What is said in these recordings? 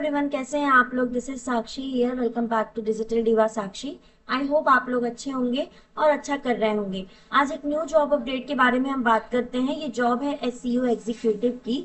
Everyone, कैसे हैं आप लोग। This is Sakshi here. Welcome back to digital diva Sakshi. I hope आप लोग अच्छे होंगे और अच्छा कर रहे होंगे। आज एक न्यू जॉब अपडेट के बारे में हम बात करते हैं। ये जॉब है एसईओ एग्जीक्यूटिव की।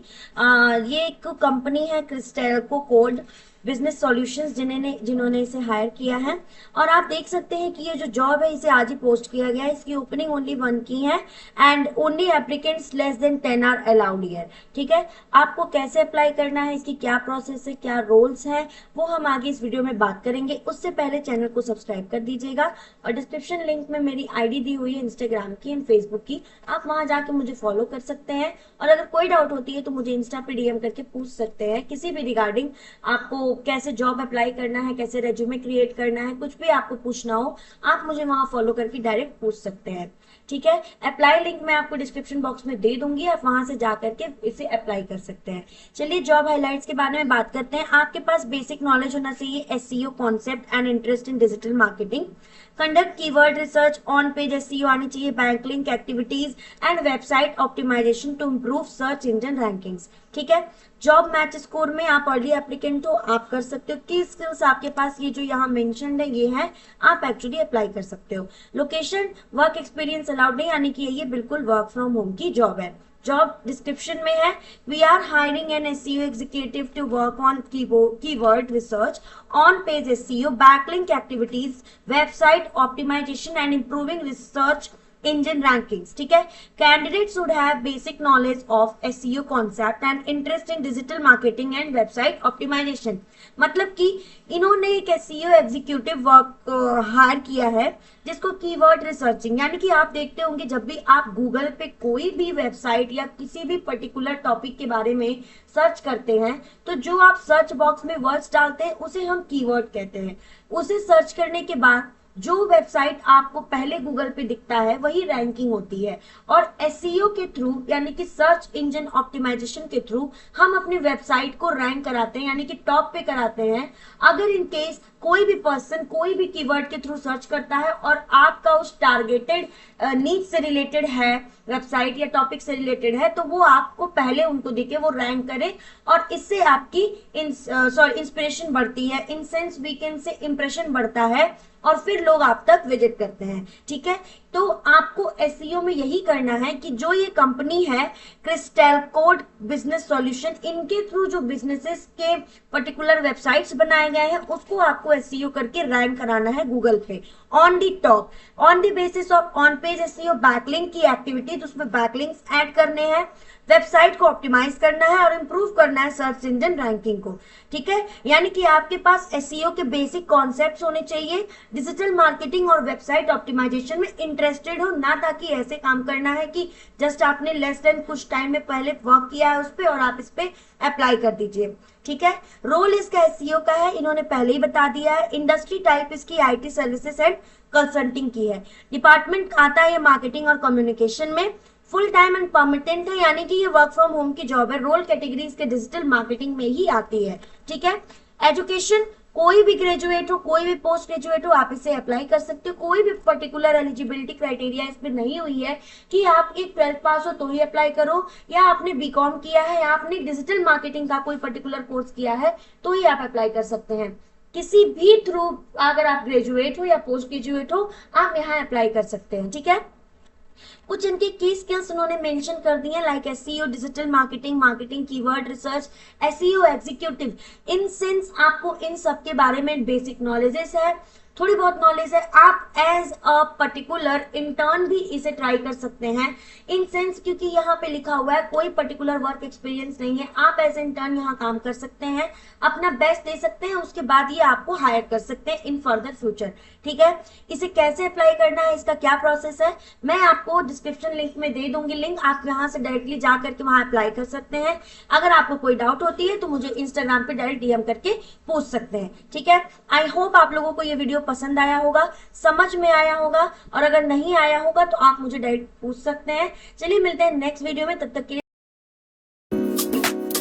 ये एक कंपनी है क्रिस्टेल्को कोड बिजनेस सॉल्यूशंस जिन्होंने इसे हायर किया है। और आप देख सकते हैं कि ये जो जॉब है इसे आज ही पोस्ट किया गया है। इसकी ओपनिंग ओनली 1 की है and only applicants less than 10 are allowed here. ठीक है, आपको कैसे अप्लाई करना है, इसकी क्या प्रोसेस है, क्या रोल्स हैं, वो हम आगे इस वीडियो में बात करेंगे। उससे पहले चैनल को सब्सक्राइब कर दीजिएगा और डिस्क्रिप्शन लिंक में मेरी आईडी दी हुई है इंस्टाग्राम की एंड फेसबुक की। आप वहां जाके मुझे फॉलो कर सकते हैं और अगर कोई डाउट होती है तो मुझे इंस्टा पे डीएम करके पूछ सकते हैं किसी भी रिगार्डिंग। आपको कैसे जॉब अप्लाई करना है, कैसे रेज्यूमे क्रिएट करना है, कुछ भी आपको पूछना हो आप मुझे वहां फॉलो करके डायरेक्ट पूछ सकते हैं। ठीक है, अप्लाई लिंक मैं आपको डिस्क्रिप्शन बॉक्स में दे दूंगी, आप वहां से जाकर के इसे अप्लाई कर सकते हैं। चलिए जॉब हाइलाइट्स के बारे में बात करते हैं। आपके पास बेसिक नॉलेज होना चाहिए SEO concept and interest in digital marketing. Conduct keyword research, on page SEO आनी चाहिए, backlink activities and website optimisation to improve search engine rankings. ठीक है, जॉब मैच स्कोर में आप अर्ली एप्लीकेंट हो, आप कर सकते हो। की स्किल्स आपके पास ये जो यहाँ मेंशन्ड है ये है, आप एक्चुअली अप्लाई कर सकते हो। लोकेशन वर्क एक्सपीरियंस अलाउड नहीं, यानी कि ये बिल्कुल वर्क फ्रॉम होम की जॉब है। जॉब डिस्क्रिप्शन में है, we are hiring an SEO executive to work on keyword research, on page SEO, backlink activities, website optimisation and improving research engine rankings. ठीक है, candidates would have basic knowledge of SEO concept and interest in digital marketing and website optimisation. मतलब कि इन्होंने एक SEO executive work higher किया है जिसको keyword researching, यानी कि आप देखते होंगे जब भी आप गूगल पे कोई भी वेबसाइट या किसी भी पर्टिकुलर टॉपिक के बारे में सर्च करते हैं तो जो आप सर्च बॉक्स में वर्ड्स डालते हैं उसे हम कीवर्ड कहते हैं। उसे सर्च करने के बाद जो वेबसाइट आपको पहले गूगल पे दिखता है वही रैंकिंग होती है। और एसईओ के थ्रू यानी कि सर्च इंजन ऑप्टिमाइजेशन के थ्रू हम अपनी वेबसाइट को रैंक कराते हैं, यानी कि टॉप पे कराते हैं। अगर इन केस कोई भी पर्सन कोई भी कीवर्ड के थ्रू सर्च करता है और आपका उस टारगेटेड नीड से रिलेटेड है, वेबसाइट या टॉपिक से रिलेटेड है, तो वो आपको पहले उनको दिखे, वो रैंक करे और इससे आपकी इंस्पिरेशन बढ़ती है। In sense we can say impression बढ़ता है और फिर लोग आप तक विजिट करते हैं। ठीक है, तो आपको एसईओ में यही करना है कि जो ये कंपनी है क्रिस्टेल्को बिजनेस सॉल्यूशन, इनके थ्रू जो बिजनेसेस के पर्टिकुलर वेबसाइट्स बनाए गए हैं उसको आपको एसईओ करके रैंक कराना है गूगल पे on the top, on the basis of on page SEO, backlink की एक्टिविटी, तो उसमें बैकलिंक्स ऐड करने हैं, वेबसाइट को ऑप्टिमाइज करना है और इंप्रूव करना है सर्च इंजन रैंकिंग को। ठीक है, यानी कि आपके पास एसईओ के बेसिक कॉन्सेप्ट्स होने चाहिए, डिजिटल मार्केटिंग और वेबसाइट ऑप्टिमाइजेशन में इंटरेस्टेड हो, ना ताकि ऐसे काम करना है कि जस्ट आपने लेस देन कुछ टाइम में पहले वर्क किया है उस पर और आप इस पे अप्लाई कर दीजिए। ठीक है, रोल इसका एसईओ का है, इन्होंने पहले ही बता दिया है। इंडस्ट्री टाइप इसकी आईटी सर्विसेज एंड कंसल्टिंग की है। डिपार्टमेंट आता है मार्केटिंग और कम्युनिकेशन में। फुल टाइम एंड परमानेंट है, यानी कि ये वर्क फ्रॉम होम की जॉब है। रोल कैटेगरी इसके डिजिटल मार्केटिंग में ही आती है। ठीक है, एजुकेशन कोई भी ग्रेजुएट हो, कोई भी पोस्ट ग्रेजुएट हो, आप इसे अप्लाई कर सकते हो। कोई भी पर्टिकुलर एलिजिबिलिटी क्राइटेरिया इसमें नहीं हुई है कि आप एक 12th पास हो तो ही अप्लाई करो, या आपने बीकॉम किया है या आपने डिजिटल मार्केटिंग का कोई पर्टिकुलर कोर्स किया है तो ही आप अप्लाई कर सकते हैं। किसी भी थ्रू, अगर आप ग्रेजुएट हो या पोस्ट ग्रेजुएट हो, आप यहाँ अप्लाई कर सकते हैं। ठीक है, कुछ इनकी की स्किल्स उन्होंने मेंशन कर दी हैं, like SEO, digital marketing, marketing keyword research, SEO executive. In sense आपको इन सब के बारे में बेसिक नॉलेजेस है, थोड़ी बहुत नॉलेज है। आप एज अ पर्टिकुलर इंटर्न भी इसे ट्राई कर सकते हैं। इन सेंस क्योंकि यहाँ पे लिखा हुआ है कोई पर्टिकुलर वर्क एक्सपीरियंस नहीं है, आप एज इंटर्न यहाँ काम कर सकते हैं, अपना बेस्ट दे सकते हैं, उसके बाद ये आपको हायर कर सकते हैं इन फर्दर फ्यूचर। ठीक है, इसे कैसे अप्लाई करना है, इसका क्या प्रोसेस है, मैं आपको डिस्क्रिप्शन लिंक में दे दूंगी लिंक, आप यहाँ से डायरेक्टली जा करके वहां अप्लाई कर सकते हैं। अगर आपको कोई डाउट होती है तो मुझे इंस्टाग्राम पे डायरेक्ट डीएम करके पूछ सकते हैं। ठीक है, आई होप आप लोगों को ये वीडियो पसंद आया होगा, समझ में आया होगा, और अगर नहीं आया होगा तो आप मुझे डायरेक्ट पूछ सकते हैं। चलिए मिलते हैं नेक्स्ट वीडियो में, तब तक के लिए